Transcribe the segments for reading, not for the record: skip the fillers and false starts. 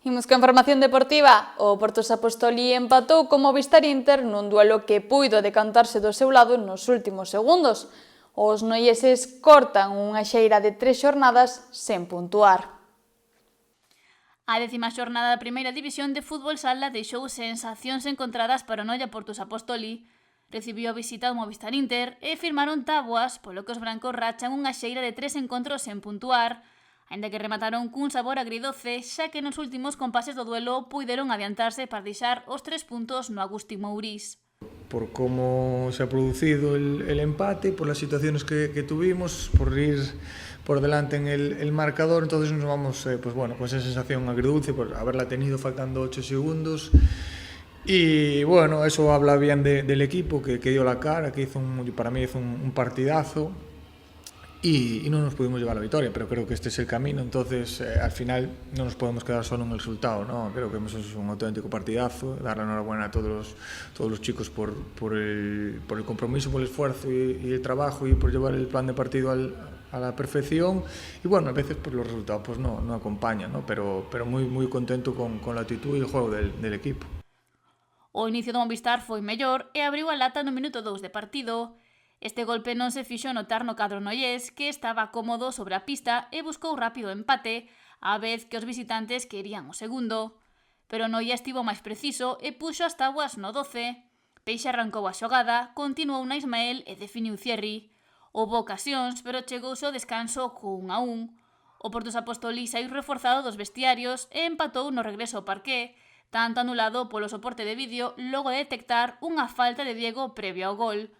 Imos con información deportiva. O Porto Apostoli empatou co Movistar Inter nun duelo que puido decantarse do seu lado nos últimos segundos. Os noieses cortan unha xeira de 3 xornadas sen puntuar. A 10ª xornada da primeira división de fútbol sala deixou sensacións encontradas para o Noia Porto Apostoli. Recibiu a visita do Movistar Inter e firmaron táboas polo que os brancos rachan unha xeira de 3 encontros sen puntuar, aínda que remataron cun sabor agridoce, xa que nos últimos compases do duelo puideron adiantarse para deixar os 3 puntos no Agustí Mourís. Por cómo se ha producido el empate, por las situaciones que tuvimos, por ir por delante en el marcador, entonces nos vamos pues bueno, con esa sensación agridulce por haberla tenido faltando 8 segundos. Y bueno, eso habla bien del equipo que dio la cara, que para mí hizo un partidazo. Y no nos pudimos llevar la victoria, pero creo que este es el camino, entonces al final no nos podemos quedar solo en el resultado, ¿no? Creo que hemos hecho un auténtico partidazo, dar la enhorabuena a todos los chicos por el compromiso, por el esfuerzo y el trabajo y por llevar el plan de partido a la perfección. Y bueno, a veces pues, los resultados pues, no acompañan, ¿no? Pero muy contento con la actitud y el juego del equipo. O inicio do Movistar foi mellor e abriu a lata no minuto 2 de partido. Este golpe non se fixo notar no cadro noiés, que estaba cómodo sobre a pista e buscou rápido o empate, á vez que os visitantes querían o segundo. Pero Noia estivo máis preciso e puxo as táboas no 12. Peixe arrancou a xogada, continuou na Ismael e definiu Thierry. Houbo ocasións, pero chegouse ao descanso co 1-1. O Porto Apostoli saiu reforzado dos vestiarios e empatou no regreso ao parqué, tanto anulado polo soporte de vídeo logo de detectar unha falta de Diego previo ao gol.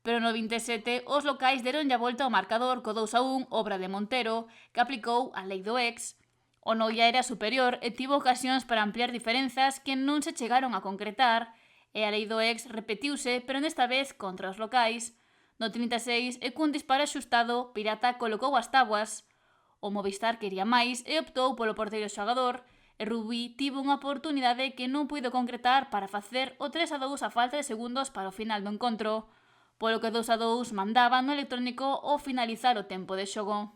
Pero no 27 os locais deronlle a volta ao marcador co 2-1, obra de Montero, que aplicou a lei do ex. O Noia era superior e tivo ocasións para ampliar diferenzas que non se chegaron a concretar, e a lei do ex repetiuse, pero nesta vez contra os locais. No 36, e cun disparo axustado, Pirata colocou as táboas. O Movistar quería máis e optou polo porteiro xogador, e Rubí tivo unha oportunidade que non puido concretar para facer o 3-2 a falta de segundos para o final do encontro, polo que 2-2 mandaba no electrónico ao finalizar o tempo de xogo.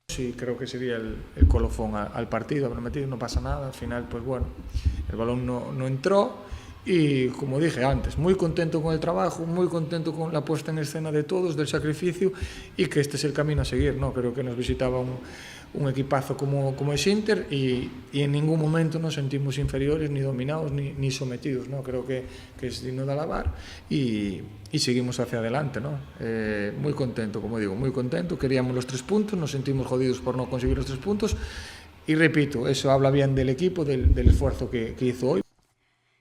Sí, creo que sería el colofón al partido, haber metido, no pasa nada, al final, pues bueno, el balón no entró y como dije antes, muy contento con el trabajo, muy contento con la puesta en escena de todos, del sacrificio y que este es el camino a seguir, ¿no? Creo que nos visitaba un equipazo como es Inter y en ningún momento nos sentimos inferiores, ni dominados, ni sometidos, ¿no? Creo que es digno de alabar y seguimos hacia adelante, ¿no? Muy contento, como digo, muy contento, queríamos los 3 puntos, nos sentimos jodidos por no conseguir los 3 puntos y repito, eso habla bien del equipo, del esfuerzo que hizo hoy.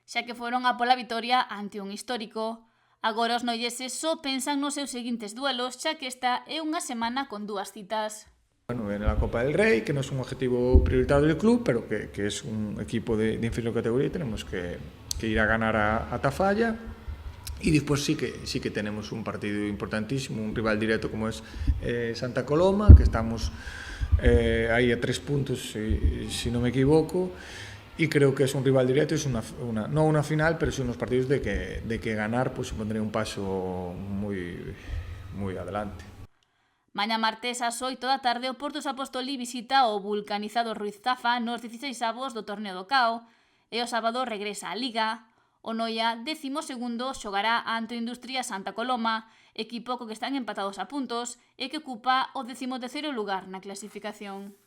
Xa que foron a pola vitoria ante un histórico. Agora os noieses só pensan nos seus seguintes duelos, xa que esta é unha semana con 2 citas. Bueno, viene la Copa del Rey, que no es un objetivo prioritario del club, pero que es un equipo de inferior categoría y tenemos que ir a ganar a Tafalla. Y después sí que tenemos un partido importantísimo, un rival directo como es Santa Coloma, que estamos ahí a 3 puntos, si no me equivoco. Y creo que es un rival directo, es no una final, pero son unos partidos de que ganar pues supondría un paso muy adelante. Mañá martes ás 8 da tarde o Porto Apostoli visita o vulcanizado Ruiz Zafa nos 16avos do torneo do Cao e o sábado regresa á Liga. O Noia, 12º, xogará ante o Industria Santa Coloma, equipo co que están empatados a puntos e que ocupa o 13º lugar na clasificación.